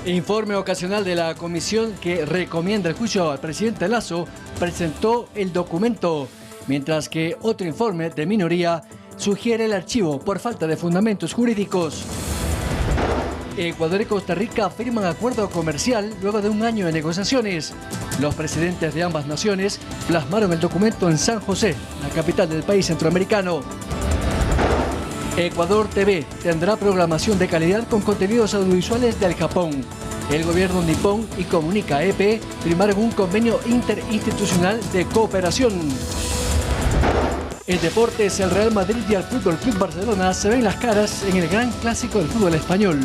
Informe ocasional de la comisión que recomienda el juicio al presidente Lasso presentó el documento, mientras que otro informe de minoría sugiere el archivo por falta de fundamentos jurídicos. Ecuador y Costa Rica firman acuerdo comercial luego de un año de negociaciones. Los presidentes de ambas naciones plasmaron el documento en San José, la capital del país centroamericano. Ecuador TV tendrá programación de calidad con contenidos audiovisuales del Japón. El gobierno nipón y Comunica EP firmaron un convenio interinstitucional de cooperación. En deportes, el Real Madrid y el Fútbol Club Barcelona se ven las caras en el gran clásico del fútbol español.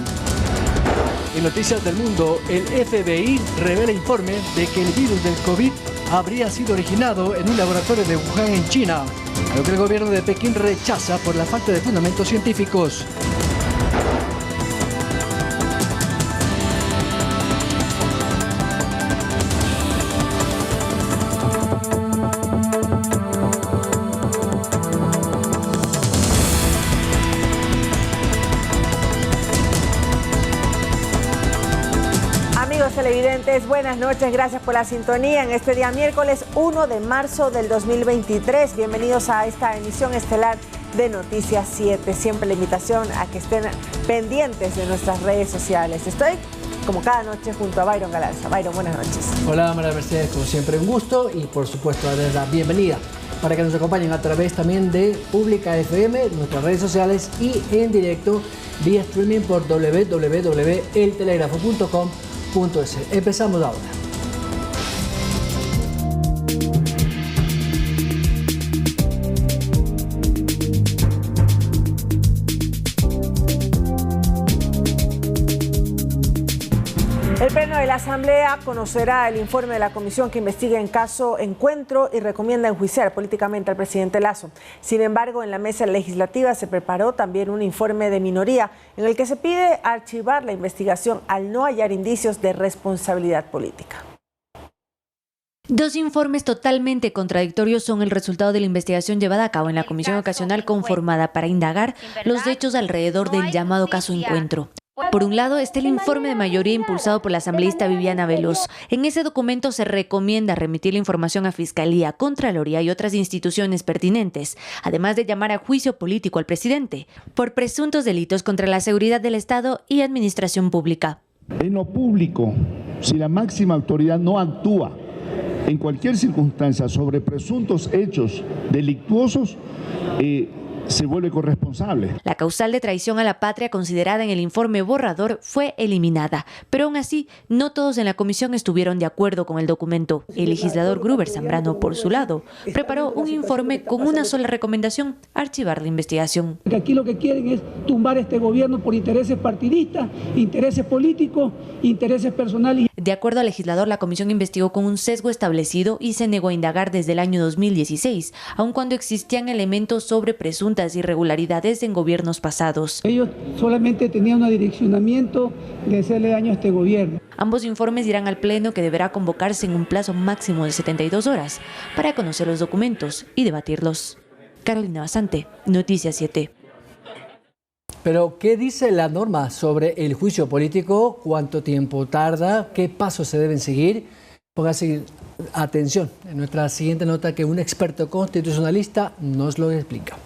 En noticias del mundo, el FBI revela informe de que el virus del COVID habría sido originado en un laboratorio de Wuhan en China, a lo que el gobierno de Pekín rechaza por la falta de fundamentos científicos. Televidentes, buenas noches, gracias por la sintonía en este día miércoles 1 de marzo del 2023. Bienvenidos a esta emisión estelar de Noticias 7. Siempre la invitación a que estén pendientes de nuestras redes sociales. Estoy, como cada noche, junto a Byron Galarza. Byron, buenas noches. Hola, María Mercedes, como siempre un gusto y por supuesto darles la bienvenida para que nos acompañen a través también de Pública FM, nuestras redes sociales y en directo vía streaming por www.eltelegrafo.com. Empezamos ahora. El Pleno de la Asamblea conocerá el informe de la comisión que investiga en caso Encuentro y recomienda enjuiciar políticamente al presidente Lasso. Sin embargo, en la mesa legislativa se preparó también un informe de minoría en el que se pide archivar la investigación al no hallar indicios de responsabilidad política. Dos informes totalmente contradictorios son el resultado de la investigación llevada a cabo en la comisión ocasional conformada para indagar los hechos alrededor del llamado caso Encuentro. Por un lado está el informe de mayoría impulsado por la asambleísta Viviana Veloz. En ese documento se recomienda remitir la información a Fiscalía, Contraloría y otras instituciones pertinentes, además de llamar a juicio político al presidente por presuntos delitos contra la seguridad del Estado y administración pública. En lo público, si la máxima autoridad no actúa en cualquier circunstancia sobre presuntos hechos delictuosos, se vuelve corresponsable. La causal de traición a la patria considerada en el informe borrador fue eliminada, pero aún así no todos en la comisión estuvieron de acuerdo con el documento. El legislador Gruber Zambrano, por su lado, preparó un informe con una sola recomendación: archivar la investigación. Aquí lo que quieren es tumbar este gobierno por intereses partidistas, intereses políticos, intereses personales. De acuerdo al legislador, la comisión investigó con un sesgo establecido y se negó a indagar desde el año 2016, aun cuando existían elementos sobre presuntas irregularidades en gobiernos pasados. Ellos solamente tenían un direccionamiento de hacerle daño a este gobierno. Ambos informes irán al Pleno, que deberá convocarse en un plazo máximo de 72 horas para conocer los documentos y debatirlos. Carolina Basante, Noticias 7. Pero, ¿qué dice la norma sobre el juicio político? ¿Cuánto tiempo tarda? ¿Qué pasos se deben seguir? Póngase atención en nuestra siguiente nota que un experto constitucionalista nos lo explica.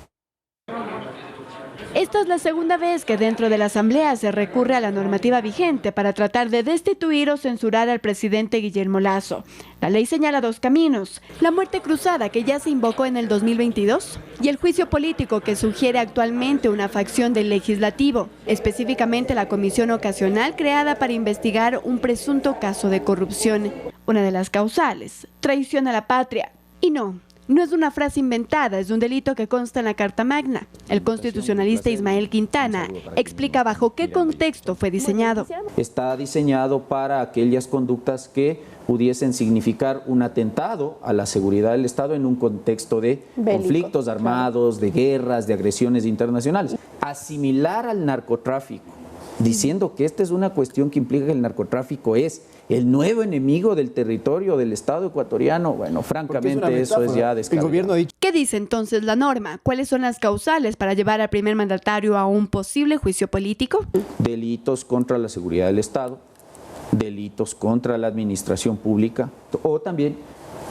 Esta es la segunda vez que dentro de la Asamblea se recurre a la normativa vigente para tratar de destituir o censurar al presidente Guillermo Lasso. La ley señala dos caminos: la muerte cruzada, que ya se invocó en el 2022, y el juicio político, que sugiere actualmente una facción del legislativo, específicamente la comisión ocasional creada para investigar un presunto caso de corrupción. Una de las causales: traición a la patria. Y no es una frase inventada, es un delito que consta en la Carta Magna. El constitucionalista Ismael Quintana explica bajo qué contexto fue diseñado. Está diseñado para aquellas conductas que pudiesen significar un atentado a la seguridad del Estado en un contexto de conflictos armados, de guerras, de agresiones internacionales. Asimilar al narcotráfico, diciendo que esta es una cuestión que implica que el narcotráfico es el nuevo enemigo del territorio del Estado ecuatoriano, bueno, francamente eso es ya descabellado. ¿Qué dice entonces la norma? ¿Cuáles son las causales para llevar al primer mandatario a un posible juicio político? Delitos contra la seguridad del Estado, delitos contra la administración pública o también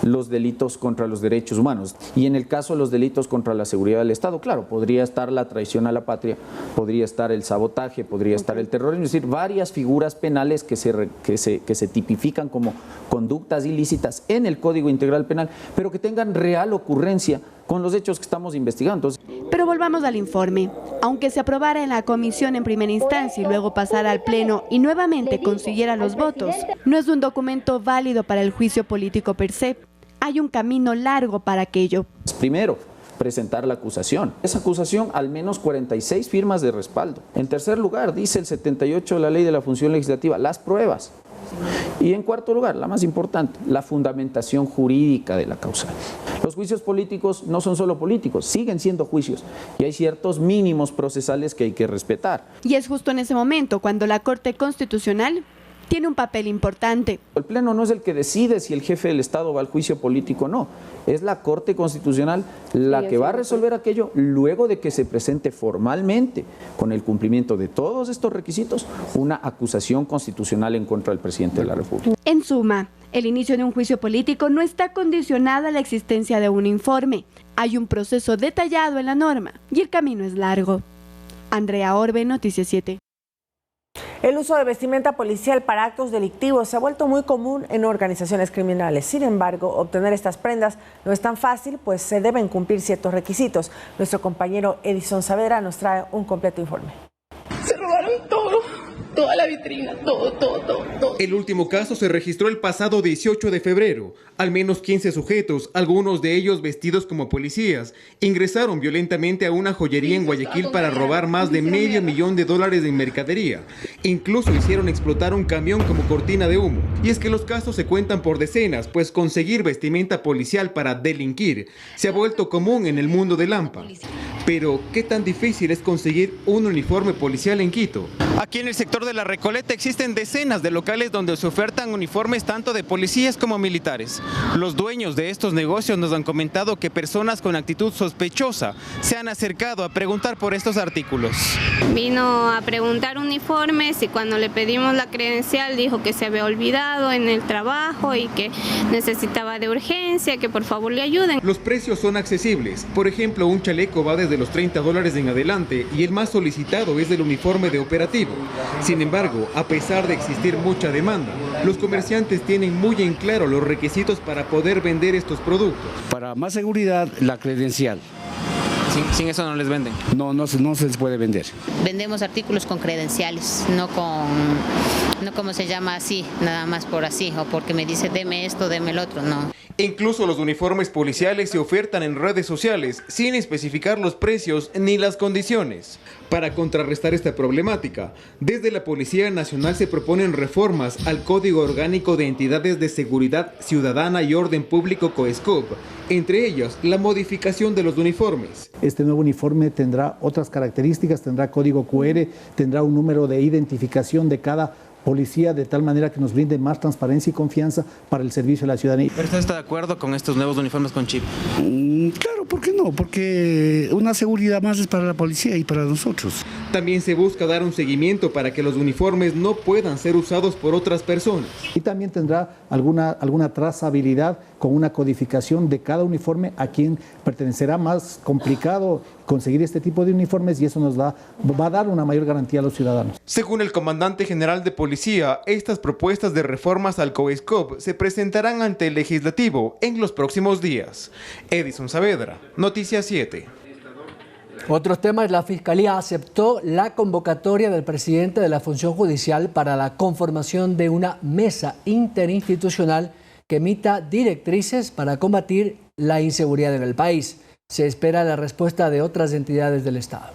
los delitos contra los derechos humanos. Y en el caso de los delitos contra la seguridad del Estado, claro, podría estar la traición a la patria, podría estar el sabotaje, podría estar el terrorismo, es decir, varias figuras penales que se tipifican como conductas ilícitas en el Código Integral Penal, pero que tengan real ocurrencia con los hechos que estamos investigando. Pero volvamos al informe. Aunque se aprobara en la comisión en primera instancia y luego pasara al pleno y nuevamente consiguiera los votos, no es un documento válido para el juicio político per se. Hay un camino largo para aquello. Primero, presentar la acusación. Esa acusación, al menos 46 firmas de respaldo. En tercer lugar, dice el 78 de la Ley de la Función Legislativa, las pruebas. Y en cuarto lugar, la más importante, la fundamentación jurídica de la causa. Los juicios políticos no son solo políticos, siguen siendo juicios y hay ciertos mínimos procesales que hay que respetar. Y es justo en ese momento cuando la Corte Constitucional tiene un papel importante. El Pleno no es el que decide si el jefe del Estado va al juicio político o no, es la Corte Constitucional la que va a resolver aquello luego de que se presente formalmente, con el cumplimiento de todos estos requisitos, una acusación constitucional en contra del presidente de la República. En suma, el inicio de un juicio político no está condicionado a la existencia de un informe. Hay un proceso detallado en la norma y el camino es largo. Andrea Orbe, Noticias 7. El uso de vestimenta policial para actos delictivos se ha vuelto muy común en organizaciones criminales. Sin embargo, obtener estas prendas no es tan fácil, pues se deben cumplir ciertos requisitos. Nuestro compañero Edison Saavedra nos trae un completo informe. Se robaron todo, toda la vitrina, todo. El último caso se registró el pasado 18 de febrero. Al menos 15 sujetos, algunos de ellos vestidos como policías, ingresaron violentamente a una joyería en Guayaquil para robar más de $500,000 en mercadería. Incluso hicieron explotar un camión como cortina de humo. Y es que los casos se cuentan por decenas, pues conseguir vestimenta policial para delinquir se ha vuelto común en el mundo del AMPA. Pero, ¿qué tan difícil es conseguir un uniforme policial en Quito? Aquí en el sector de La Recoleta existen decenas de locales donde se ofertan uniformes tanto de policías como militares. Los dueños de estos negocios nos han comentado que personas con actitud sospechosa se han acercado a preguntar por estos artículos. Vino a preguntar uniformes y cuando le pedimos la credencial dijo que se había olvidado en el trabajo y que necesitaba de urgencia, que por favor le ayuden. Los precios son accesibles. Por ejemplo, un chaleco va desde los $30 en adelante y el más solicitado es el uniforme de operativo. Sin embargo, a pesar de existir mucha demanda, los comerciantes tienen muy en claro los requisitos para poder vender estos productos. Para más seguridad, la credencial. Sin eso no les venden. No se les puede vender. Vendemos artículos con credenciales, no como se llama así, nada más por así, o porque me dice deme esto, deme el otro, no. Incluso los uniformes policiales se ofertan en redes sociales sin especificar los precios ni las condiciones. Para contrarrestar esta problemática, desde la Policía Nacional se proponen reformas al Código Orgánico de Entidades de Seguridad Ciudadana y Orden Público COESCOP, entre ellas la modificación de los uniformes. Este nuevo uniforme tendrá otras características, tendrá código QR, tendrá un número de identificación de cada policía, de tal manera que nos brinde más transparencia y confianza para el servicio a la ciudadanía. ¿Pero usted está de acuerdo con estos nuevos uniformes con chip? Claro, ¿por qué no? Porque una seguridad más es para la policía y para nosotros. También se busca dar un seguimiento para que los uniformes no puedan ser usados por otras personas. Y también tendrá alguna trazabilidad con una codificación de cada uniforme a quien pertenecerá. Más complicado conseguir este tipo de uniformes y eso va a dar una mayor garantía a los ciudadanos. Según el comandante general de policía, estas propuestas de reformas al COESCOP se presentarán ante el legislativo en los próximos días. Edison Saavedra, Noticias 7. Otros temas, la Fiscalía aceptó la convocatoria del presidente de la Función Judicial para la conformación de una mesa interinstitucional que emita directrices para combatir la inseguridad en el país. Se espera la respuesta de otras entidades del Estado.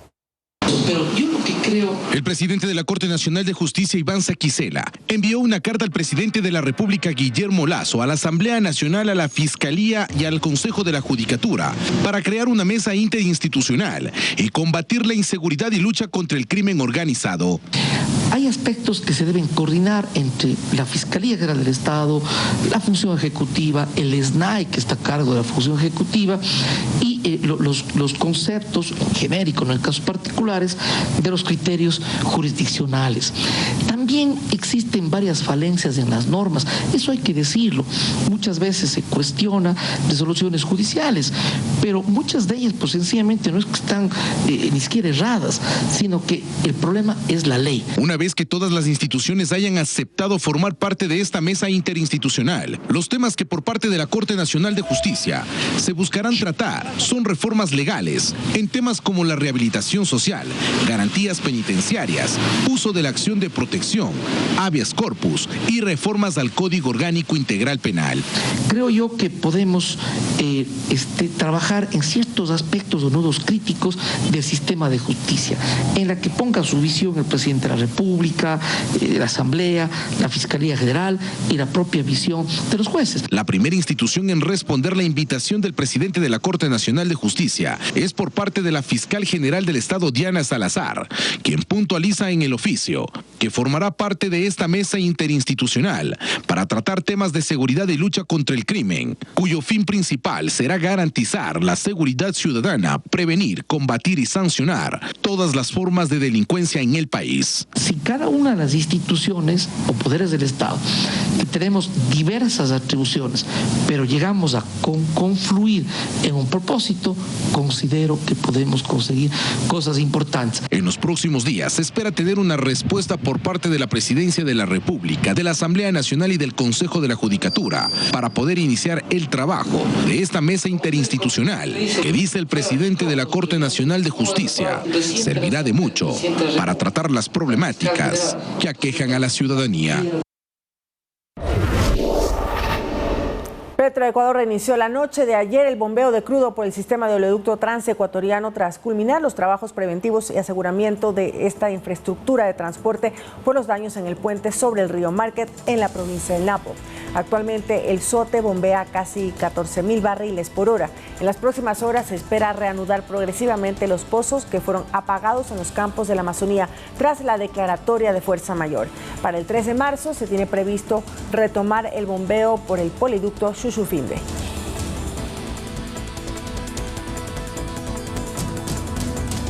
Pero yo lo que creo... El presidente de la Corte Nacional de Justicia, Iván Saquicela, envió una carta al presidente de la República, Guillermo Lasso, a la Asamblea Nacional, a la Fiscalía y al Consejo de la Judicatura para crear una mesa interinstitucional y combatir la inseguridad y lucha contra el crimen organizado. Hay aspectos que se deben coordinar entre la Fiscalía General del Estado, la Función Ejecutiva, el SNAI, que está a cargo de la Función Ejecutiva, y los conceptos genéricos, en el caso particulares, de los criterios jurisdiccionales. También existen varias falencias en las normas, eso hay que decirlo. Muchas veces se cuestiona resoluciones judiciales, pero muchas de ellas pues sencillamente no es que están ni siquiera erradas, sino que el problema es la ley. Una vez que todas las instituciones hayan aceptado formar parte de esta mesa interinstitucional, los temas que por parte de la Corte Nacional de Justicia se buscarán tratar son reformas legales en temas como la rehabilitación social, garantías penitenciarias, uso de la acción de protección, habeas corpus y reformas al Código Orgánico Integral Penal. Creo yo que podemos trabajar en ciertos aspectos o nudos críticos del sistema de justicia, en la que ponga su visión el presidente de la República, la Asamblea, la Fiscalía General y la propia visión de los jueces. La primera institución en responder la invitación del presidente de la Corte Nacional de Justicia es por parte de la Fiscal General del Estado, Diana Salazar, quien puntualiza en el oficio que formará parte de esta mesa interinstitucional para tratar temas de seguridad y lucha contra el crimen, cuyo fin principal será garantizar la seguridad ciudadana, prevenir, combatir y sancionar todas las formas de delincuencia en el país. Si cada una de las instituciones o poderes del Estado, que tenemos diversas atribuciones, pero llegamos a confluir en un propósito, considero que podemos conseguir cosas importantes. En los próximos días se espera tener una respuesta por parte de la Presidencia de la República, de la Asamblea Nacional y del Consejo de la Judicatura para poder iniciar el trabajo de esta mesa interinstitucional que, dice el presidente de la Corte Nacional de Justicia, servirá de mucho para tratar las problemáticas que aquejan a la ciudadanía. Petroecuador reinició la noche de ayer el bombeo de crudo por el sistema de oleoducto transecuatoriano tras culminar los trabajos preventivos y aseguramiento de esta infraestructura de transporte por los daños en el puente sobre el río Market en la provincia del Napo. Actualmente el SOTE bombea casi 14.000 barriles por hora. En las próximas horas se espera reanudar progresivamente los pozos que fueron apagados en los campos de la Amazonía tras la declaratoria de fuerza mayor. Para el 3 de marzo se tiene previsto retomar el bombeo por el poliducto Xuxufimbe.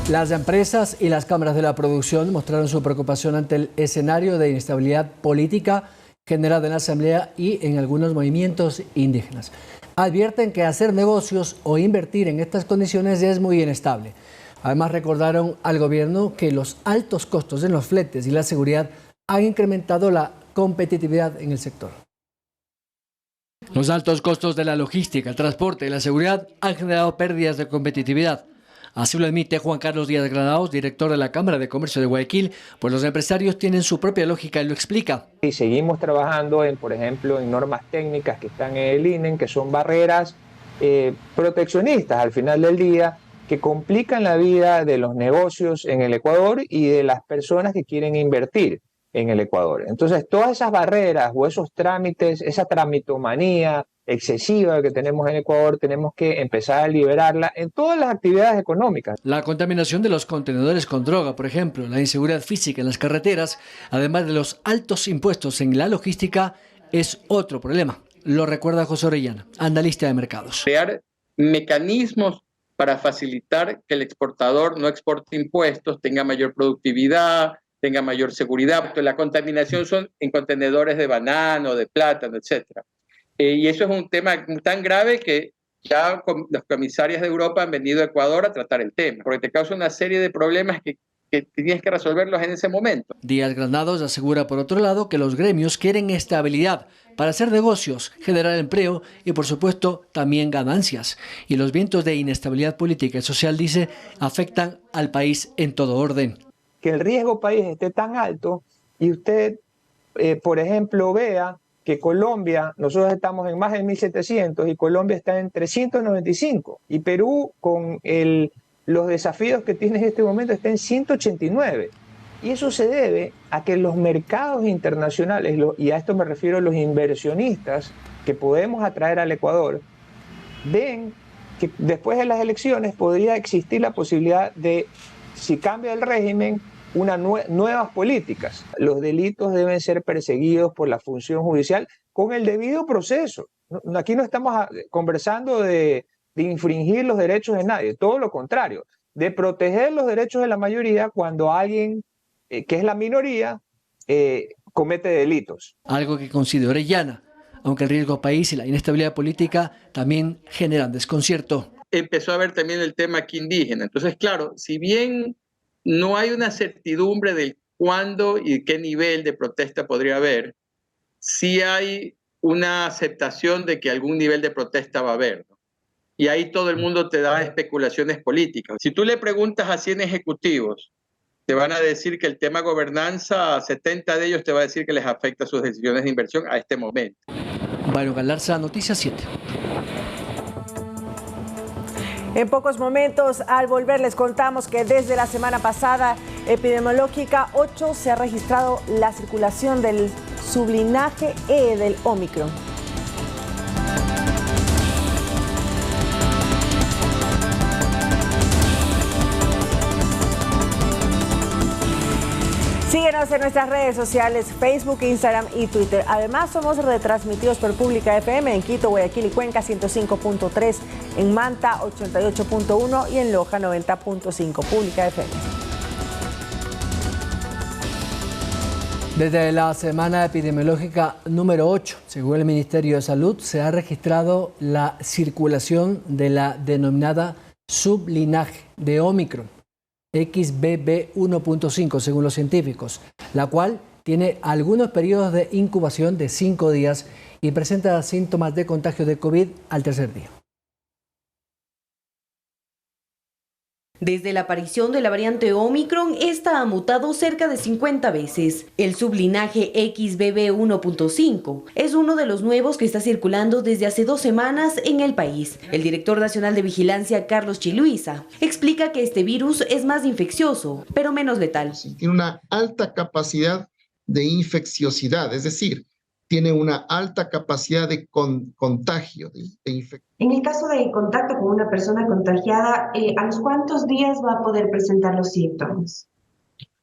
Las empresas y las cámaras de la producción mostraron su preocupación ante el escenario de inestabilidad política generada en la Asamblea y en algunos movimientos indígenas. Advierten que hacer negocios o invertir en estas condiciones es muy inestable. Además, recordaron al gobierno que los altos costos en los fletes y la seguridad han incrementado la competitividad en el sector. Los altos costos de la logística, el transporte y la seguridad han generado pérdidas de competitividad. Así lo admite Juan Carlos Díaz Granados, director de la Cámara de Comercio de Guayaquil, pues los empresarios tienen su propia lógica y lo explica. Y seguimos trabajando en, por ejemplo, en normas técnicas que están en el INEN, que son barreras proteccionistas al final del día, que complican la vida de los negocios en el Ecuador y de las personas que quieren invertir en el Ecuador. Entonces, todas esas barreras o esos trámites, esa tramitomanía excesiva que tenemos en Ecuador, tenemos que empezar a liberarla en todas las actividades económicas. La contaminación de los contenedores con droga, por ejemplo, la inseguridad física en las carreteras, además de los altos impuestos en la logística, es otro problema. Lo recuerda José Orellana, analista de mercados. Crear mecanismos para facilitar que el exportador no exporte impuestos, tenga mayor productividad, tenga mayor seguridad. La contaminación son en contenedores de banano, de plátano, etcétera. Y eso es un tema tan grave que ya los comisarios de Europa han venido a Ecuador a tratar el tema, porque te causa una serie de problemas que tienes que resolverlos en ese momento. Díaz Granados asegura, por otro lado, que los gremios quieren estabilidad para hacer negocios, generar empleo y, por supuesto, también ganancias. Y los vientos de inestabilidad política y social, dice, afectan al país en todo orden. Que el riesgo país esté tan alto y usted, por ejemplo, vea que Colombia, nosotros estamos en más de 1.700 y Colombia está en 395 y Perú con los desafíos que tiene en este momento está en 189 y eso se debe a que los mercados internacionales, y a esto me refiero a los inversionistas que podemos atraer al Ecuador, ven que después de las elecciones podría existir la posibilidad de, si cambia el régimen, nuevas políticas. Los delitos deben ser perseguidos por la función judicial con el debido proceso. Aquí no estamos conversando de infringir los derechos de nadie, todo lo contrario, de proteger los derechos de la mayoría cuando alguien que es la minoría comete delitos. Algo que consideró Orellana, aunque el riesgo país y la inestabilidad política también generan desconcierto. Empezó a haber también el tema aquí indígena. Entonces, claro, si bien no hay una certidumbre de cuándo y qué nivel de protesta podría haber, sí hay una aceptación de que algún nivel de protesta va a haber, ¿no? Y ahí todo el mundo te da especulaciones políticas. Si tú le preguntas a 100 ejecutivos, te van a decir que el tema gobernanza, a 70 de ellos te va a decir que les afecta sus decisiones de inversión a este momento. Byron Galarza, Noticias 7. En pocos momentos, al volver, les contamos que desde la semana pasada epidemiológica 8 se ha registrado la circulación del sublinaje E del Omicron. Síguenos en nuestras redes sociales, Facebook, Instagram y Twitter. Además, somos retransmitidos por Pública FM en Quito, Guayaquil y Cuenca 105.3, en Manta 88.1 y en Loja 90.5. Pública FM. Desde la semana epidemiológica número 8, según el Ministerio de Salud, se ha registrado la circulación de la denominada sublinaje de Omicron, XBB1.5 según los científicos, la cual tiene algunos periodos de incubación de 5 días y presenta síntomas de contagio de COVID al tercer día. Desde la aparición de la variante Omicron, esta ha mutado cerca de 50 veces. El sublinaje XBB1.5 es uno de los nuevos que está circulando desde hace 2 semanas en el país. El director nacional de vigilancia, Carlos Chiluiza, explica que este virus es más infeccioso, pero menos letal. Tiene una alta capacidad de infecciosidad, es decir, tiene una alta capacidad de contagio, de infección. En el caso de contacto con una persona contagiada, ¿a los cuántos días va a poder presentar los síntomas?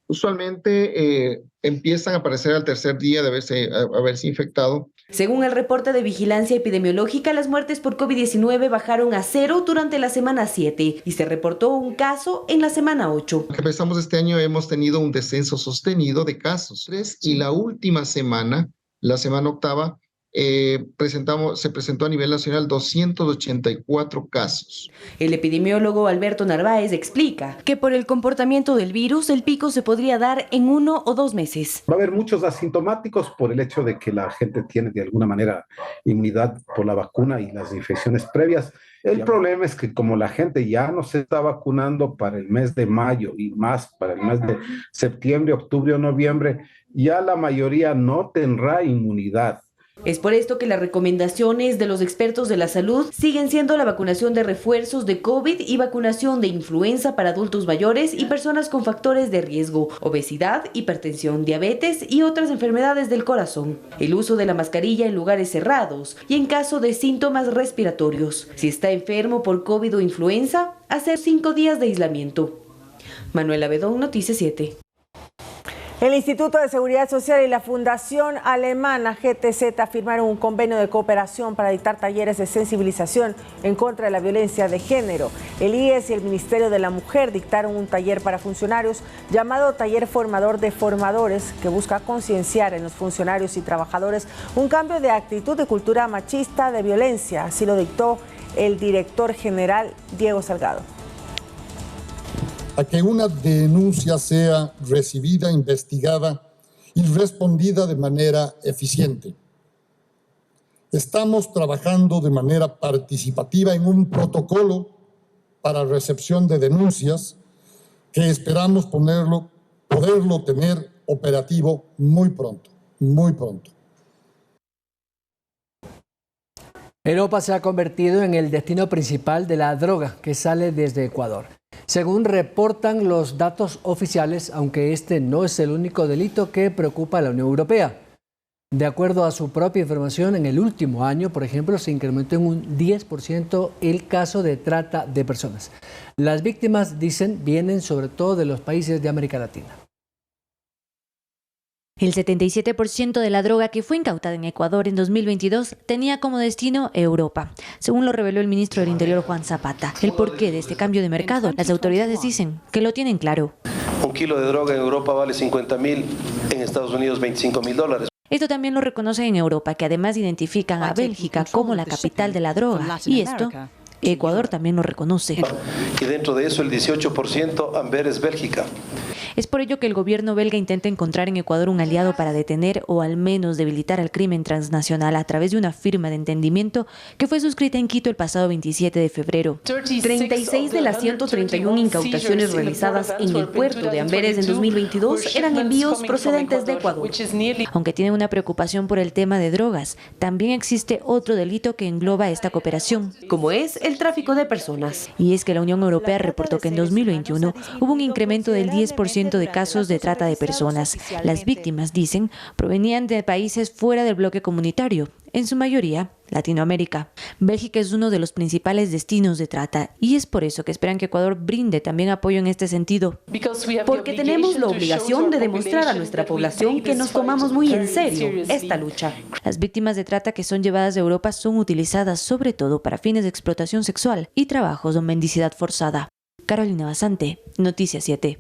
Usualmente empiezan a aparecer al tercer día de haberse infectado. Según el reporte de vigilancia epidemiológica, las muertes por COVID-19 bajaron a 0 durante la semana 7 y se reportó un caso en la semana 8. Empezamos este año, hemos tenido un descenso sostenido de casos. Y la última semana, la semana octava, se presentó a nivel nacional 284 casos. El epidemiólogo Alberto Narváez explica que por el comportamiento del virus, el pico se podría dar en 1 o 2 meses. Va a haber muchos asintomáticos por el hecho de que la gente tiene de alguna manera inmunidad por la vacuna y las infecciones previas. El problema es que como la gente ya no se está vacunando para el mes de mayo y más para el mes de septiembre, octubre o noviembre, ya la mayoría no tendrá inmunidad. Es por esto que las recomendaciones de los expertos de la salud siguen siendo la vacunación de refuerzos de COVID y vacunación de influenza para adultos mayores y personas con factores de riesgo, obesidad, hipertensión, diabetes y otras enfermedades del corazón. El uso de la mascarilla en lugares cerrados y en caso de síntomas respiratorios. Si está enfermo por COVID o influenza, hacer 5 días de aislamiento. Manuela Bedón, Noticias 7. El Instituto de Seguridad Social y la Fundación Alemana GTZ firmaron un convenio de cooperación para dictar talleres de sensibilización en contra de la violencia de género. El IES y el Ministerio de la Mujer dictaron un taller para funcionarios llamado Taller Formador de Formadores, que busca concienciar en los funcionarios y trabajadores un cambio de actitud de cultura machista de violencia. Así lo dictó el director general Diego Salgado. A que una denuncia sea recibida, investigada y respondida de manera eficiente. Estamos trabajando de manera participativa en un protocolo para recepción de denuncias que esperamos poderlo tener operativo muy pronto, muy pronto. Europa se ha convertido en el destino principal de la droga que sale desde Ecuador. Según reportan los datos oficiales, aunque este no es el único delito que preocupa a la Unión Europea. De acuerdo a su propia información, en el último año, por ejemplo, se incrementó en un 10% el caso de trata de personas. Las víctimas, dicen, vienen sobre todo de los países de América Latina. El 77% de la droga que fue incautada en Ecuador en 2022 tenía como destino Europa, según lo reveló el ministro del Interior Juan Zapata. El porqué de este cambio de mercado, las autoridades dicen que lo tienen claro. Un kilo de droga en Europa vale 50.000, en Estados Unidos $25.000. Esto también lo reconocen en Europa, que además identifican a Bélgica como la capital de la droga. Y esto, Ecuador también lo reconoce. Y dentro de eso el 18% Amberes Bélgica. Es por ello que el gobierno belga intenta encontrar en Ecuador un aliado para detener o al menos debilitar al crimen transnacional a través de una firma de entendimiento que fue suscrita en Quito el pasado 27 de febrero. 36 de las 131 incautaciones realizadas en el puerto de Amberes en 2022 eran envíos procedentes de Ecuador. Aunque tiene una preocupación por el tema de drogas, también existe otro delito que engloba esta cooperación, como es el tráfico de personas. Y es que la Unión Europea reportó que en 2021 hubo un incremento del 10% de casos de trata de personas. Las víctimas, dicen, provenían de países fuera del bloque comunitario, en su mayoría Latinoamérica. Bélgica es uno de los principales destinos de trata y es por eso que esperan que Ecuador brinde también apoyo en este sentido. Porque tenemos la obligación de demostrar a nuestra población que nos tomamos muy en serio esta lucha. Las víctimas de trata que son llevadas de Europa son utilizadas sobre todo para fines de explotación sexual y trabajos o mendicidad forzada. Carolina Basante, Noticias 7.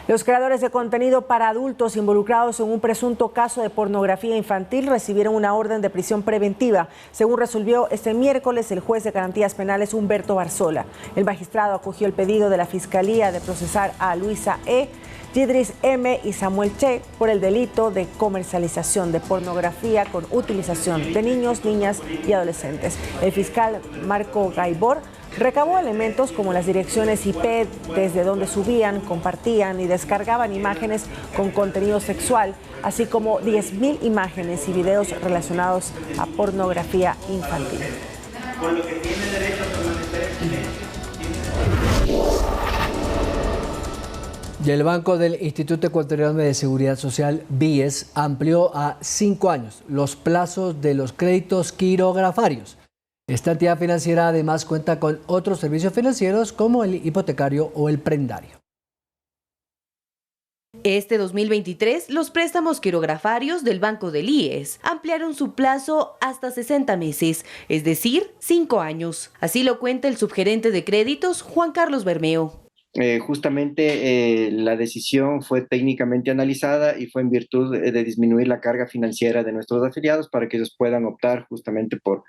Los creadores de contenido para adultos involucrados en un presunto caso de pornografía infantil recibieron una orden de prisión preventiva, según resolvió este miércoles el juez de garantías penales Humberto Barzola. El magistrado acogió el pedido de la Fiscalía de procesar a Luisa E., Yidris M. y Samuel Che por el delito de comercialización de pornografía con utilización de niños, niñas y adolescentes. El fiscal Marco Gaibor recabó elementos como las direcciones IP desde donde subían, compartían y descargaban imágenes con contenido sexual, así como 10.000 imágenes y videos relacionados a pornografía infantil. Con lo que tiene derecho a permanecer en silencio. Y el Banco del Instituto Ecuatoriano de Seguridad Social, BIES, amplió a 5 años los plazos de los créditos quirografarios. Esta entidad financiera además cuenta con otros servicios financieros como el hipotecario o el prendario. Este 2023, los préstamos quirografarios del Banco del IES ampliaron su plazo hasta 60 meses, es decir, 5 años. Así lo cuenta el subgerente de créditos, Juan Carlos Bermeo. Justamente la decisión fue técnicamente analizada y fue en virtud de disminuir la carga financiera de nuestros afiliados para que ellos puedan optar justamente por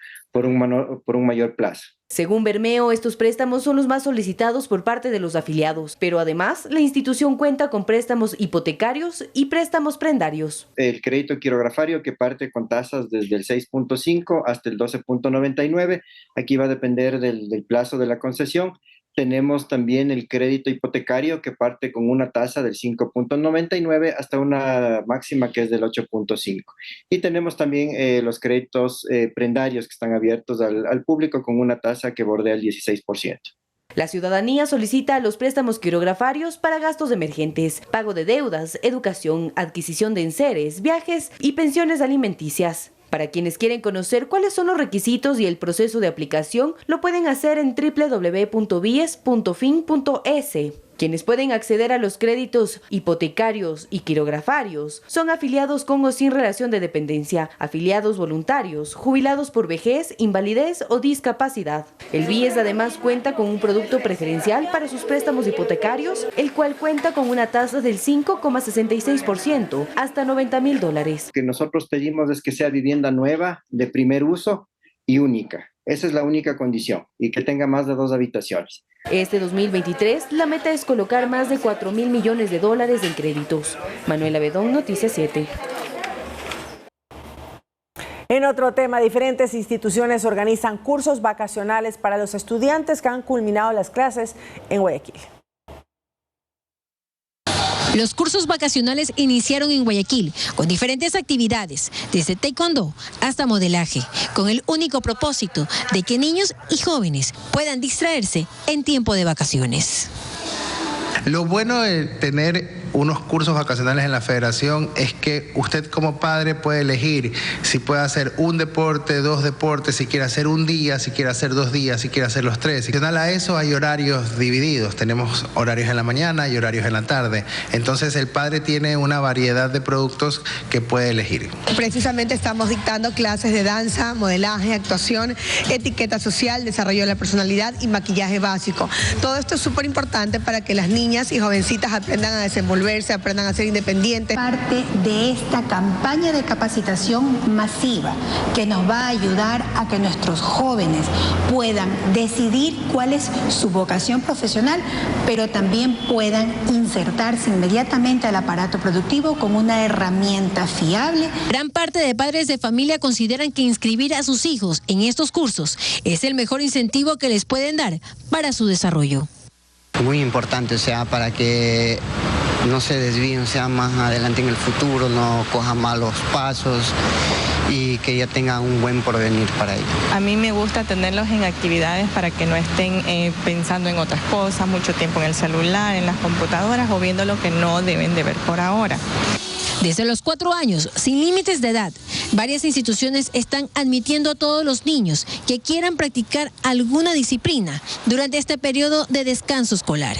un mayor plazo. Según Bermeo, estos préstamos son los más solicitados por parte de los afiliados, pero además la institución cuenta con préstamos hipotecarios y préstamos prendarios. El crédito quirografario que parte con tasas desde el 6.5 hasta el 12.99, aquí va a depender del plazo de la concesión. Tenemos también el crédito hipotecario que parte con una tasa del 5.99 hasta una máxima que es del 8.5. Y tenemos también los créditos prendarios que están abiertos al público con una tasa que bordea el 16%. La ciudadanía solicita los préstamos quirografarios para gastos emergentes, pago de deudas, educación, adquisición de enseres, viajes y pensiones alimenticias. Para quienes quieren conocer cuáles son los requisitos y el proceso de aplicación, lo pueden hacer en www.bies.fin.es. Quienes pueden acceder a los créditos hipotecarios y quirografarios son afiliados con o sin relación de dependencia, afiliados voluntarios, jubilados por vejez, invalidez o discapacidad. El BIES además cuenta con un producto preferencial para sus préstamos hipotecarios, el cual cuenta con una tasa del 5,66% hasta $90,000. Lo que nosotros pedimos es que sea vivienda nueva, de primer uso y única. Esa es la única condición, y que tenga más de 2 habitaciones. Este 2023, la meta es colocar más de $4,000 millones en créditos. Manuela Bedón, Noticias 7. En otro tema, diferentes instituciones organizan cursos vacacionales para los estudiantes que han culminado las clases en Guayaquil. Los cursos vacacionales iniciaron en Guayaquil con diferentes actividades, desde taekwondo hasta modelaje, con el único propósito de que niños y jóvenes puedan distraerse en tiempo de vacaciones. Lo bueno de tener unos cursos vacacionales en la federación es que usted como padre puede elegir si puede hacer un deporte, 2 deportes, si quiere hacer un día, si quiere hacer 2 días, si quiere hacer los 3. Adicional a eso hay horarios divididos, tenemos horarios en la mañana y horarios en la tarde. Entonces el padre tiene una variedad de productos que puede elegir. Precisamente estamos dictando clases de danza, modelaje, actuación, etiqueta social, desarrollo de la personalidad y maquillaje básico. Todo esto es súper importante para que las niñas y jovencitas aprendan a desenvolverse, aprendan a ser independientes. Parte de esta campaña de capacitación masiva que nos va a ayudar a que nuestros jóvenes puedan decidir cuál es su vocación profesional, pero también puedan insertarse inmediatamente al aparato productivo con una herramienta fiable. Gran parte de padres de familia consideran que inscribir a sus hijos en estos cursos es el mejor incentivo que les pueden dar para su desarrollo. Muy importante, o sea, para que no se desvíen, o sea, más adelante en el futuro, no cojan malos pasos y que ya tengan un buen porvenir para ellos. A mí me gusta tenerlos en actividades para que no estén pensando en otras cosas, mucho tiempo en el celular, en las computadoras o viendo lo que no deben de ver por ahora. Desde los 4 años, sin límites de edad, varias instituciones están admitiendo a todos los niños que quieran practicar alguna disciplina durante este periodo de descanso escolar.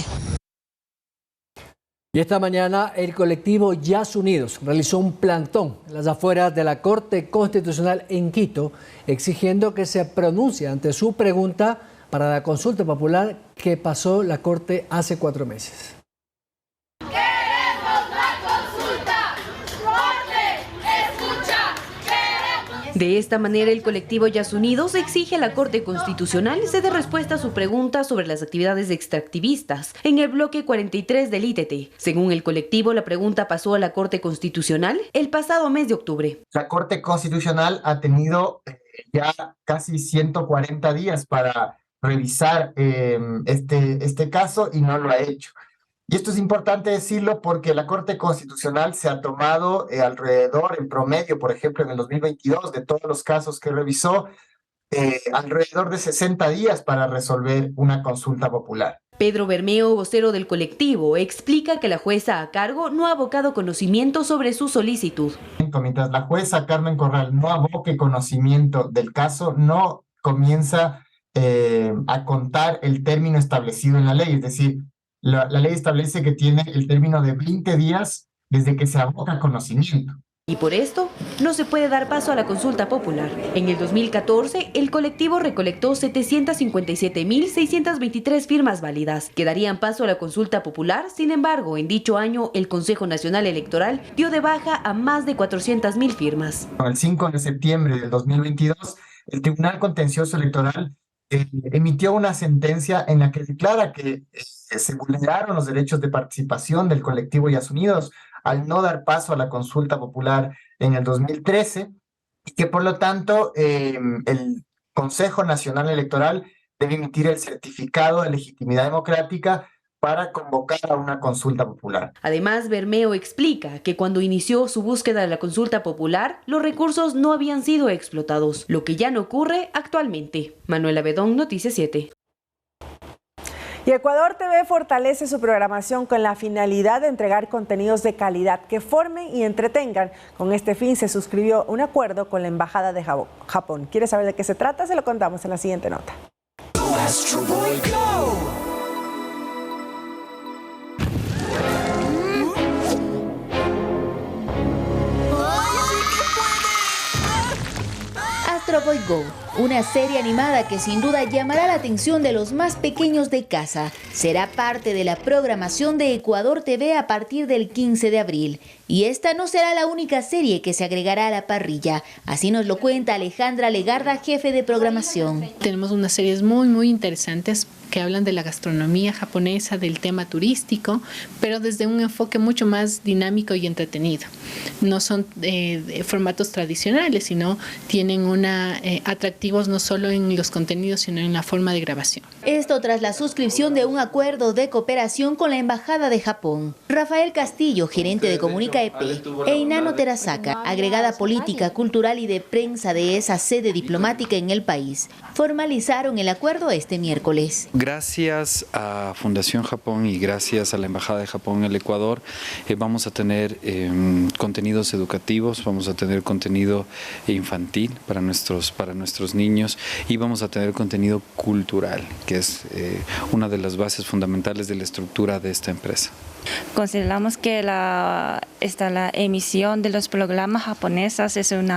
Y esta mañana el colectivo Yas Unidos realizó un plantón en las afueras de la Corte Constitucional en Quito, exigiendo que se pronuncie ante su pregunta para la consulta popular que pasó la Corte hace 4 meses. De esta manera, el colectivo Yas Unidos exige a la Corte Constitucional se dé respuesta a su pregunta sobre las actividades extractivistas en el bloque 43 del ITT. Según el colectivo, la pregunta pasó a la Corte Constitucional el pasado mes de octubre. La Corte Constitucional ha tenido ya casi 140 días para revisar este caso y no lo ha hecho. Y esto es importante decirlo porque la Corte Constitucional se ha tomado alrededor, en promedio, por ejemplo, en el 2022, de todos los casos que revisó, alrededor de 60 días para resolver una consulta popular. Pedro Bermeo, vocero del colectivo, explica que la jueza a cargo no ha abocado conocimiento sobre su solicitud. Mientras la jueza Carmen Corral no aboque conocimiento del caso, no comienza a contar el término establecido en la ley, es decir, la ley establece que tiene el término de 20 días desde que se aboca conocimiento. Y por esto, no se puede dar paso a la consulta popular. En el 2014, el colectivo recolectó 757.623 firmas válidas, que darían paso a la consulta popular. Sin embargo, en dicho año, el Consejo Nacional Electoral dio de baja a más de 400.000 firmas. El 5 de septiembre del 2022, el Tribunal Contencioso Electoral emitió una sentencia en la que declara que se vulneraron los derechos de participación del colectivo Yas Unidos al no dar paso a la consulta popular en el 2013 y que por lo tanto el Consejo Nacional Electoral debe emitir el certificado de legitimidad democrática para convocar a una consulta popular. Además, Bermeo explica que cuando inició su búsqueda de la consulta popular, los recursos no habían sido explotados, lo que ya no ocurre actualmente. Manuela Bedón, Noticias 7. Y Ecuador TV fortalece su programación con la finalidad de entregar contenidos de calidad que formen y entretengan. Con este fin se suscribió un acuerdo con la Embajada de Japón. ¿Quiere saber de qué se trata? Se lo contamos en la siguiente nota. Astro Boy Go, una serie animada que sin duda llamará la atención de los más pequeños de casa. Será parte de la programación de Ecuador TV a partir del 15 de abril. Y esta no será la única serie que se agregará a la parrilla. Así nos lo cuenta Alejandra Legarda, jefe de programación. Tenemos unas series muy interesantes que hablan de la gastronomía japonesa, del tema turístico, pero desde un enfoque mucho más dinámico y entretenido. No son formatos tradicionales, sino tienen una atractividad significativos no solo en los contenidos, sino en la forma de grabación. Esto tras la suscripción de un acuerdo de cooperación con la Embajada de Japón. Rafael Castillo, gerente de Comunica EP, e Inano Terasaka, agregada política, cultural y de prensa de esa sede diplomática en el país, formalizaron el acuerdo este miércoles. Gracias a Fundación Japón y gracias a la Embajada de Japón en el Ecuador, vamos a tener contenidos educativos, vamos a tener contenido infantil para nuestros niños y vamos a tener contenido cultural, que es una de las bases fundamentales de la estructura de esta empresa. Consideramos que la emisión de los programas japoneses es un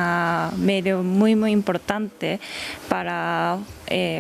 medio muy importante para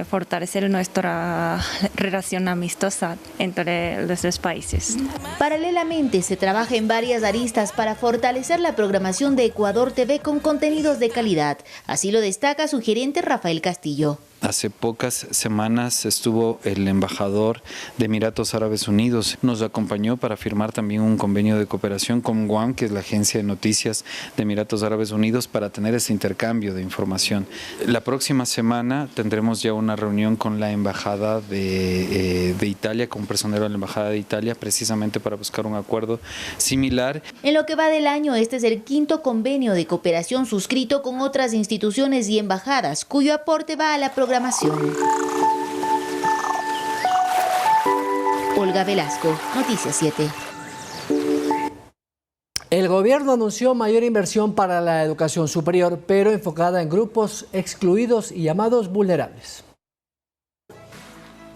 fortalecer nuestra relación amistosa entre los dos países. Paralelamente se trabaja en varias aristas para fortalecer la programación de Ecuador TV con contenidos de calidad. Así lo destaca su gerente Rafael Castillo. Hace pocas semanas estuvo el embajador de Emiratos Árabes Unidos. Nos acompañó para firmar también un convenio de cooperación con GUAM, que es la agencia de noticias de Emiratos Árabes Unidos, para tener ese intercambio de información. La próxima semana tendremos ya una reunión con la Embajada de Italia, con personero de la Embajada de Italia, precisamente para buscar un acuerdo similar. En lo que va del año, este es el 5º convenio de cooperación suscrito con otras instituciones y embajadas, cuyo aporte va a la programación. Olga Velasco, Noticias 7. El gobierno anunció mayor inversión para la educación superior, pero enfocada en grupos excluidos y llamados vulnerables.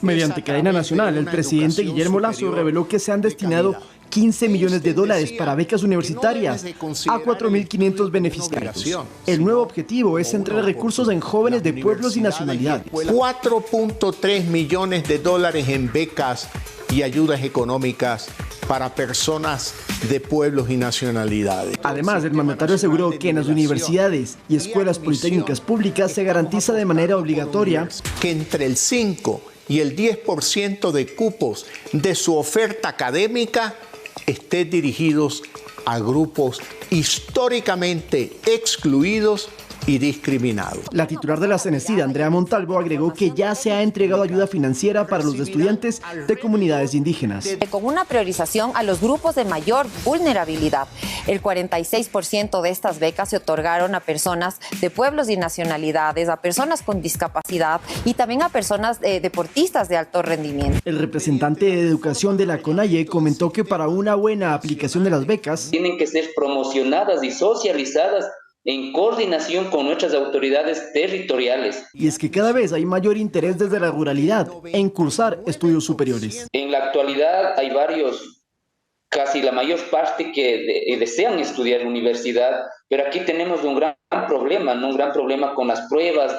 Mediante cadena nacional, el presidente Guillermo Lasso reveló que se han destinado $15 millones para becas universitarias a 4.500 beneficiarios. El nuevo objetivo es centrar recursos en jóvenes de pueblos y nacionalidades. $4.3 millones en becas y ayudas económicas para personas de pueblos y nacionalidades. Además, el mandatario aseguró que en las universidades y escuelas politécnicas públicas se garantiza de manera obligatoria que entre el 5 y el 10% de cupos de su oferta académica estén dirigidos a grupos históricamente excluidos y discriminados. La titular de la CENESID, Andrea Montalvo, agregó que ya se ha entregado ayuda financiera para los estudiantes de comunidades indígenas. Con una priorización a los grupos de mayor vulnerabilidad. El 46% de estas becas se otorgaron a personas de pueblos y nacionalidades, a personas con discapacidad y también a personas deportistas de alto rendimiento. El representante de Educación de la CONAIE comentó que para una buena aplicación de las becas tienen que ser promocionadas y socializadas en coordinación con nuestras autoridades territoriales. Y es que cada vez hay mayor interés desde la ruralidad en cursar estudios superiores. En la actualidad hay casi la mayor parte que desean estudiar universidad, pero aquí tenemos un gran problema con las pruebas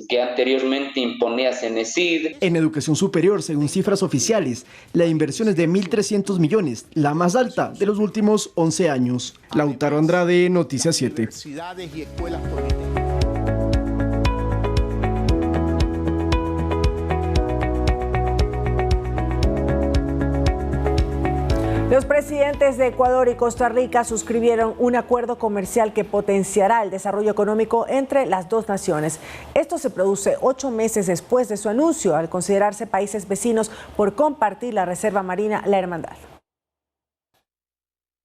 que anteriormente imponía CENESID. En educación superior, según cifras oficiales, la inversión es de 1.300 millones, la más alta de los últimos 11 años. Lautaro Andrade, Noticias 7. Los presidentes de Ecuador y Costa Rica suscribieron un acuerdo comercial que potenciará el desarrollo económico entre las dos naciones. Esto se produce 8 meses después de su anuncio, al considerarse países vecinos por compartir la reserva marina La Hermandad.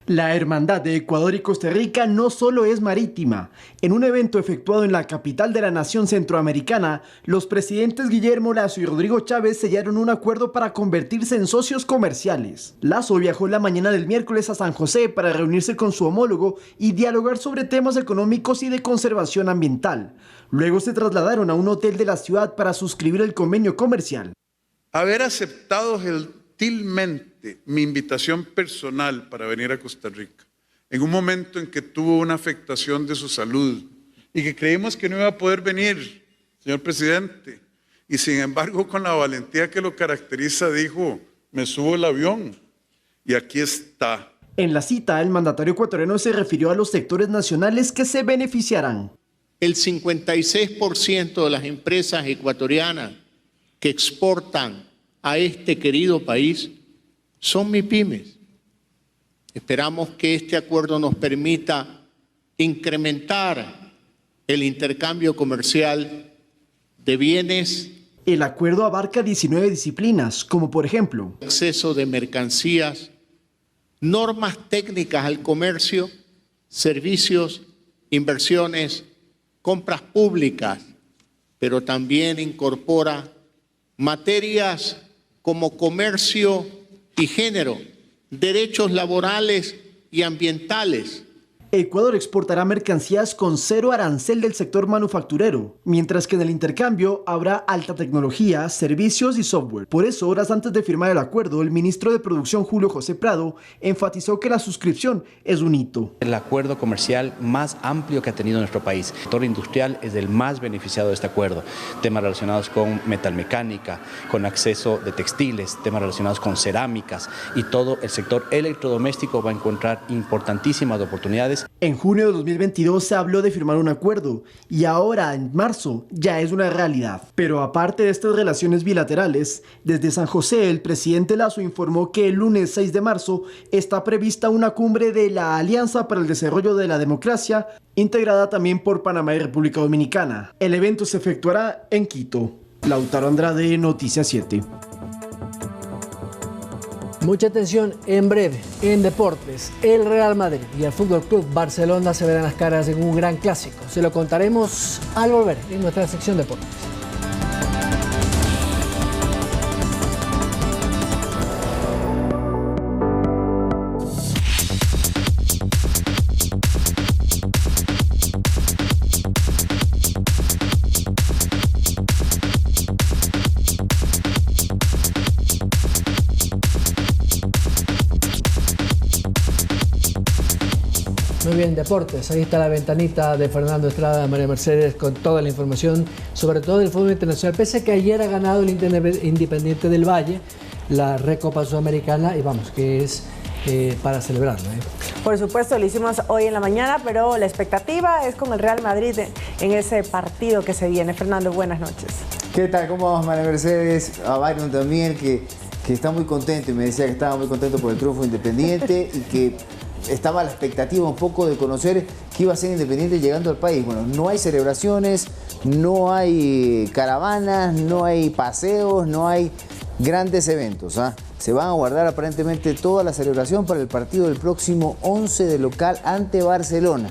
La Hermandad de Ecuador y Costa Rica no solo es marítima. En un evento efectuado en la capital de la nación centroamericana, los presidentes Guillermo Lasso y Rodrigo Chávez sellaron un acuerdo para convertirse en socios comerciales. Lasso viajó la mañana del miércoles a San José para reunirse con su homólogo y dialogar sobre temas económicos y de conservación ambiental. Luego se trasladaron a un hotel de la ciudad para suscribir el convenio comercial. Haber aceptado gentilmente mi invitación personal para venir a Costa Rica, en un momento en que tuvo una afectación de su salud y que creímos que no iba a poder venir, señor presidente, y sin embargo con la valentía que lo caracteriza dijo, me subo el avión y aquí está. En la cita, el mandatario ecuatoriano se refirió a los sectores nacionales que se beneficiarán. El 56% de las empresas ecuatorianas que exportan a este querido país son MIPYMES. Esperamos que este acuerdo nos permita incrementar el intercambio comercial de bienes. El acuerdo abarca 19 disciplinas, como por ejemplo acceso de mercancías, normas técnicas al comercio, servicios, inversiones, compras públicas, pero también incorpora materias como comercio y género, derechos laborales y ambientales. Ecuador exportará mercancías con 0 arancel del sector manufacturero, mientras que en el intercambio habrá alta tecnología, servicios y software. Por eso, horas antes de firmar el acuerdo, el ministro de Producción, Julio José Prado, enfatizó que la suscripción es un hito. El acuerdo comercial más amplio que ha tenido nuestro país. El sector industrial es el más beneficiado de este acuerdo. Temas relacionados con metalmecánica, con acceso de textiles, temas relacionados con cerámicas y todo el sector electrodoméstico va a encontrar importantísimas oportunidades. En junio de 2022 se habló de firmar un acuerdo y ahora, en marzo, ya es una realidad. Pero aparte de estas relaciones bilaterales, desde San José el presidente Lasso informó que el lunes 6 de marzo está prevista una cumbre de la Alianza para el Desarrollo de la Democracia, integrada también por Panamá y República Dominicana. El evento se efectuará en Quito. Lautaro Andrade, Noticias 7. Mucha atención, en breve, en deportes, el Real Madrid y el Fútbol Club Barcelona se verán las caras en un gran clásico. Se lo contaremos al volver en nuestra sección deportes. Muy bien, deportes. Ahí está la ventanita de Fernando Estrada, María Mercedes, con toda la información, sobre todo del fútbol internacional. Pese a que ayer ha ganado el Independiente del Valle la Recopa Sudamericana, y vamos, que es para celebrarlo. Por supuesto, lo hicimos hoy en la mañana, pero la expectativa es con el Real Madrid en ese partido que se viene. Fernando, buenas noches. ¿Qué tal? ¿Cómo vamos, María Mercedes? A Byron también, que está muy contento, y me decía que estaba muy contento por el triunfo Independiente y que estaba la expectativa un poco de conocer qué iba a ser Independiente llegando al país. Bueno, no hay celebraciones, no hay caravanas, no hay paseos, no hay grandes eventos. Se van a guardar aparentemente toda la celebración para el partido del próximo 11 de local ante Barcelona.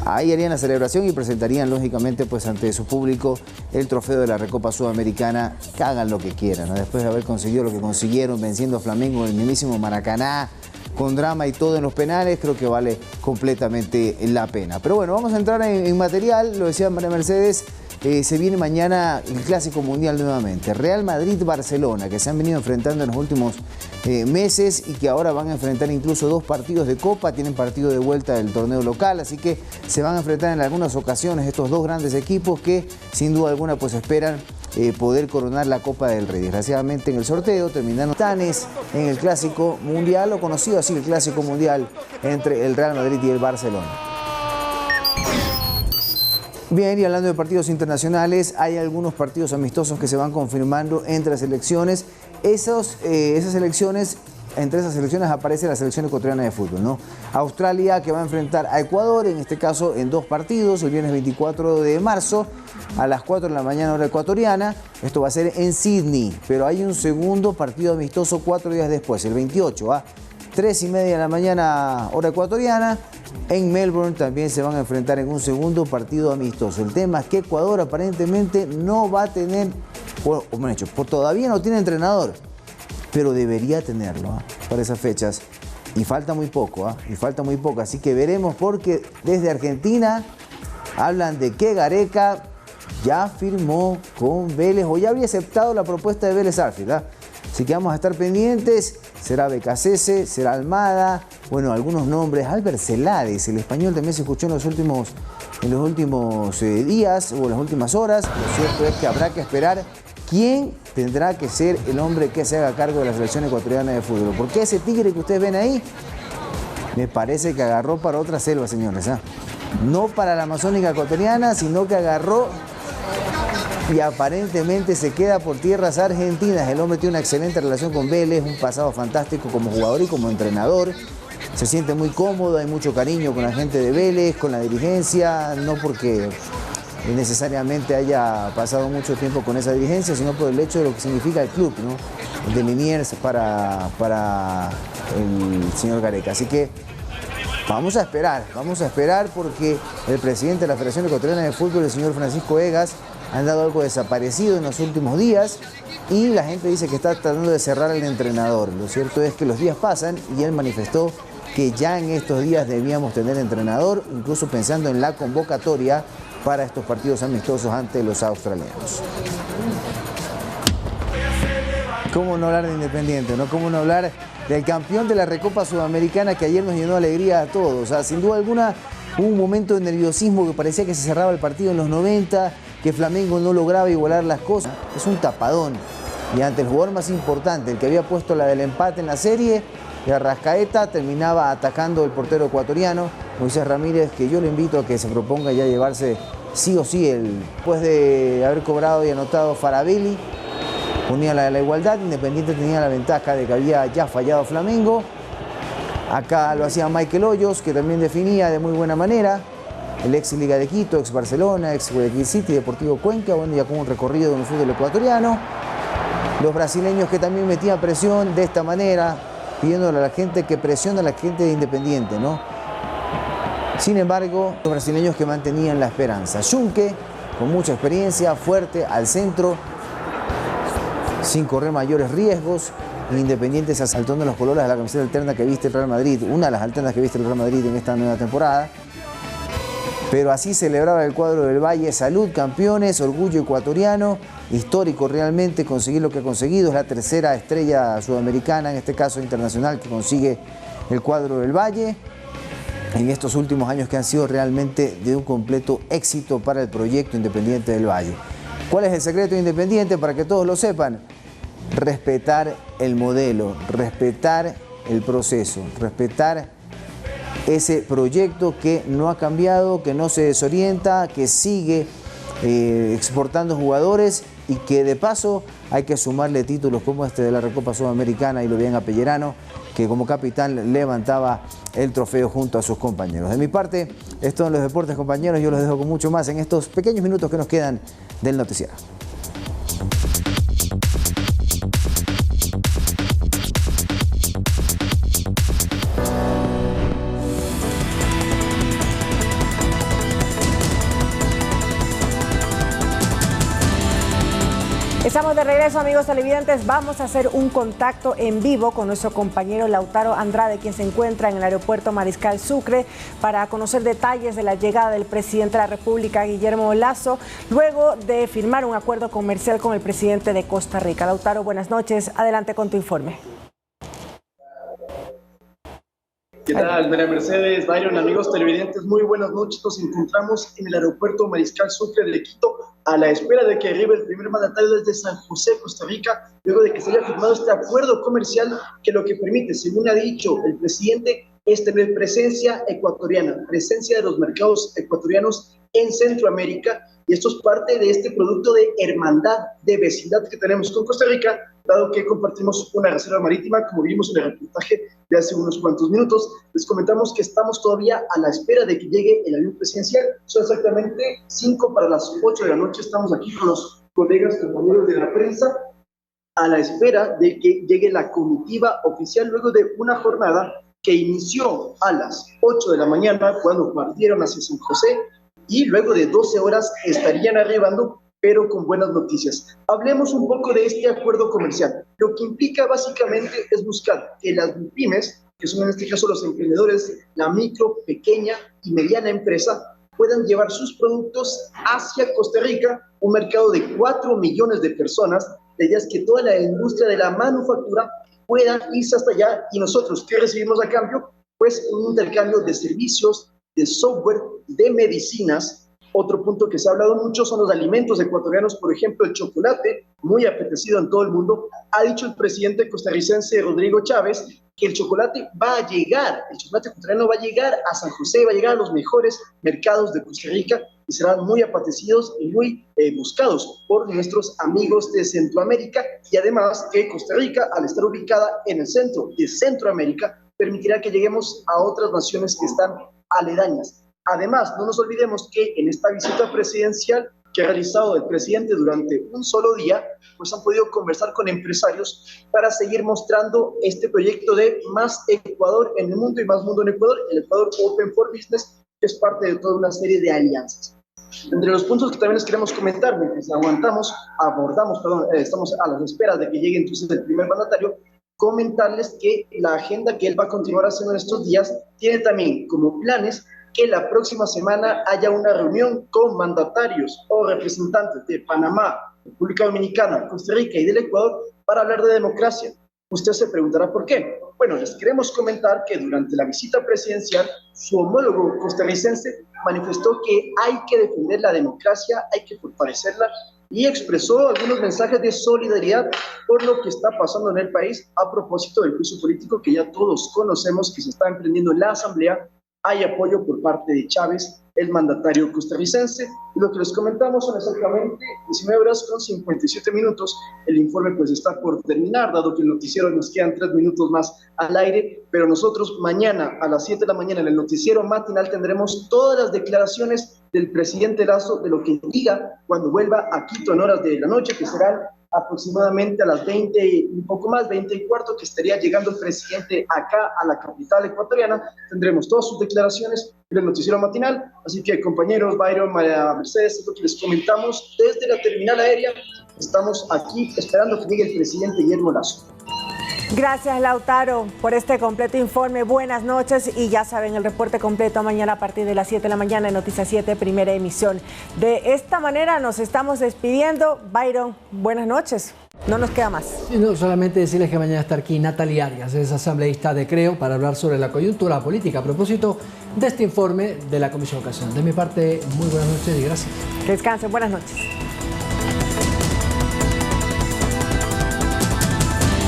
Ahí harían la celebración y presentarían lógicamente pues ante su público el trofeo de la Recopa Sudamericana, que hagan lo que quieran, después de haber conseguido lo que consiguieron venciendo a Flamengo en el mismísimo Maracaná, con drama y todo en los penales, creo que vale completamente la pena. Pero bueno, vamos a entrar en material, lo decía María Mercedes, se viene mañana el Clásico Mundial nuevamente. Real Madrid-Barcelona, que se han venido enfrentando en los últimos meses y que ahora van a enfrentar incluso 2 partidos de Copa, tienen partido de vuelta del torneo local, así que se van a enfrentar en algunas ocasiones estos 2 grandes equipos que sin duda alguna pues esperan poder coronar la Copa del Rey. Desgraciadamente en el sorteo terminaron tanes en el Clásico Mundial, o conocido así el Clásico Mundial entre el Real Madrid y el Barcelona. Bien, y hablando de partidos internacionales, hay algunos partidos amistosos que se van confirmando entre selecciones. Entre esas selecciones aparece la selección ecuatoriana de fútbol, ¿no? Australia, que va a enfrentar a Ecuador, en este caso en 2 partidos, el viernes 24 de marzo a las 4 de la mañana hora ecuatoriana. Esto va a ser en Sydney, pero hay un segundo partido amistoso 4 días después, el 28, 3:30 de la mañana hora ecuatoriana. En Melbourne también se van a enfrentar en un segundo partido amistoso. El tema es que Ecuador aparentemente no va a tener, todavía no tiene entrenador, pero debería tenerlo para esas fechas. Y falta muy poco, así que veremos, porque desde Argentina hablan de que Gareca ya firmó con Vélez, o ya habría aceptado la propuesta de Vélez Sarsfield. Así que vamos a estar pendientes. Será Becasese, será Almada, bueno, algunos nombres, Albert Celades, el español también se escuchó en los últimos días o en las últimas horas. Lo cierto es que habrá que esperar quién tendrá que ser el hombre que se haga cargo de la selección ecuatoriana de fútbol. Porque ese tigre que ustedes ven ahí, me parece que agarró para otra selva, señores. No para la amazónica ecuatoriana, sino que agarró y aparentemente se queda por tierras argentinas. El hombre tiene una excelente relación con Vélez, un pasado fantástico como jugador y como entrenador. Se siente muy cómodo, hay mucho cariño con la gente de Vélez, con la dirigencia, no porque necesariamente haya pasado mucho tiempo con esa dirigencia, sino por el hecho de lo que significa el club, ¿no? De Liniers para el señor Gareca. Así que vamos a esperar porque el presidente de la Federación Ecuatoriana de Fútbol, el señor Francisco Egas, ha andado algo desaparecido en los últimos días y la gente dice que está tratando de cerrar al entrenador. Lo cierto es que los días pasan y él manifestó que ya en estos días debíamos tener entrenador, incluso pensando en la convocatoria para estos partidos amistosos ante los australianos. ¿Cómo no hablar de Independiente, no? ¿Cómo no hablar del campeón de la Recopa Sudamericana que ayer nos llenó de alegría a todos? O sea, sin duda alguna hubo un momento de nerviosismo que parecía que se cerraba el partido en los 90, que Flamengo no lograba igualar las cosas. Es un tapadón. Y ante el jugador más importante, el que había puesto la del empate en la serie, Arrascaeta, terminaba atacando el portero ecuatoriano, Moisés Ramírez, que yo le invito a que se proponga ya llevarse sí o sí, después de haber cobrado y anotado Faravelli, ponía la igualdad. Independiente tenía la ventaja de que había ya fallado Flamengo. Acá lo hacía Michael Hoyos, que también definía de muy buena manera. El ex Liga de Quito, ex Barcelona, ex Guayaquil City, Deportivo Cuenca, bueno, ya con un recorrido en el fútbol ecuatoriano. Los brasileños que también metían presión de esta manera, pidiéndole a la gente que presione a la gente de Independiente, ¿no? Sin embargo, los brasileños que mantenían la esperanza. Junque, con mucha experiencia, fuerte, al centro, sin correr mayores riesgos. Independiente se asaltó en los colores de la camiseta alterna que viste el Real Madrid, una de las alternas que viste el Real Madrid en esta nueva temporada. Pero así celebraba el cuadro del Valle: salud, campeones, orgullo ecuatoriano, histórico realmente conseguir lo que ha conseguido. Es la tercera estrella sudamericana, en este caso internacional, que consigue el cuadro del Valle en estos últimos años, que han sido realmente de un completo éxito para el proyecto Independiente del Valle. ¿Cuál es el secreto de Independiente? Para que todos lo sepan: respetar el modelo, respetar el proceso, respetar ese proyecto que no ha cambiado, que no se desorienta, que sigue exportando jugadores y que de paso hay que sumarle títulos como este de la Recopa Sudamericana, y lo bien a Pellerano, que como capitán levantaba el trofeo junto a sus compañeros. De mi parte, esto en los deportes, compañeros. Yo los dejo con mucho más en estos pequeños minutos que nos quedan del noticiero. Estamos de regreso, amigos televidentes. Vamos a hacer un contacto en vivo con nuestro compañero Lautaro Andrade, quien se encuentra en el aeropuerto Mariscal Sucre, para conocer detalles de la llegada del presidente de la República, Guillermo Lasso, luego de firmar un acuerdo comercial con el presidente de Costa Rica. Lautaro, buenas noches. Adelante con tu informe. ¿Qué tal, María Mercedes, Byron, amigos televidentes? Muy buenas noches. Nos encontramos en el aeropuerto Mariscal Sucre de Quito, a la espera de que arribe el primer mandatario desde San José, Costa Rica, luego de que se haya firmado este acuerdo comercial que lo que permite, según ha dicho el presidente, es tener presencia ecuatoriana, presencia de los mercados ecuatorianos en Centroamérica, y esto es parte de este producto de hermandad, de vecindad que tenemos con Costa Rica, dado que compartimos una reserva marítima, como vimos en el reportaje de hace unos cuantos minutos. Les comentamos que estamos todavía a la espera de que llegue el avión presidencial. Son exactamente 5 para las 8 de la noche. Estamos aquí con los colegas, compañeros de la prensa, a la espera de que llegue la comitiva oficial, luego de una jornada que inició a las 8 de la mañana, cuando partieron hacia San José, y luego de 12 horas estarían arribando, pero con buenas noticias. Hablemos un poco de este acuerdo comercial. Lo que implica básicamente es buscar que las pymes, que son en este caso los emprendedores, la micro, pequeña y mediana empresa, puedan llevar sus productos hacia Costa Rica, un mercado de 4 millones de personas. La idea es que toda la industria de la manufactura pueda irse hasta allá, y nosotros, ¿qué recibimos a cambio? Pues un intercambio de servicios, de software, de medicinas. Otro punto que se ha hablado mucho son los alimentos ecuatorianos, por ejemplo, el chocolate, muy apetecido en todo el mundo. Ha dicho el presidente costarricense Rodrigo Chávez que el chocolate va a llegar, el chocolate ecuatoriano va a llegar a San José, va a llegar a los mejores mercados de Costa Rica, y serán muy apetecidos y muy buscados por nuestros amigos de Centroamérica. Y además que Costa Rica, al estar ubicada en el centro de Centroamérica, permitirá que lleguemos a otras naciones que están aledañas. Además, no nos olvidemos que en esta visita presidencial que ha realizado el presidente durante un solo día, pues han podido conversar con empresarios para seguir mostrando este proyecto de Más Ecuador en el mundo y Más Mundo en Ecuador, el Ecuador Open for Business, que es parte de toda una serie de alianzas. Entre los puntos que también les queremos comentar, mientras estamos a las esperas de que llegue entonces el primer mandatario, comentarles que la agenda que él va a continuar haciendo en estos días tiene también como planes que la próxima semana haya una reunión con mandatarios o representantes de Panamá, República Dominicana, Costa Rica y del Ecuador para hablar de democracia. Usted se preguntará por qué. Bueno, les queremos comentar que durante la visita presidencial, su homólogo costarricense manifestó que hay que defender la democracia, hay que fortalecerla y expresó algunos mensajes de solidaridad por lo que está pasando en el país a propósito del juicio político que ya todos conocemos que se está emprendiendo en la Asamblea. Hay apoyo por parte de Chávez, el mandatario costarricense. Y lo que les comentamos son exactamente 19 horas con 57 minutos. El informe pues está por terminar, dado que el noticiero nos quedan 3 minutos más al aire, pero nosotros mañana a las 7 de la mañana en el noticiero matinal tendremos todas las declaraciones del presidente Lasso de lo que diga cuando vuelva a Quito en horas de la noche, que serán aproximadamente a las 20, un poco más, 20:15, que estaría llegando el presidente acá a la capital ecuatoriana. Tendremos todas sus declaraciones en el noticiero matinal. Así que, compañeros, Byron, María Mercedes, es lo que les comentamos desde la terminal aérea. Estamos aquí esperando que llegue el presidente Guillermo Lasso. Gracias, Lautaro, por este completo informe. Buenas noches y ya saben, el reporte completo mañana a partir de las 7 de la mañana en Noticias 7, primera emisión. De esta manera nos estamos despidiendo. Byron, buenas noches. No nos queda más. Sí, no, solamente decirles que mañana está aquí Natalia Arias, es asambleísta de Creo, para hablar sobre la coyuntura política a propósito de este informe de la Comisión Ocasional. De mi parte, muy buenas noches y gracias. Que descansen, buenas noches.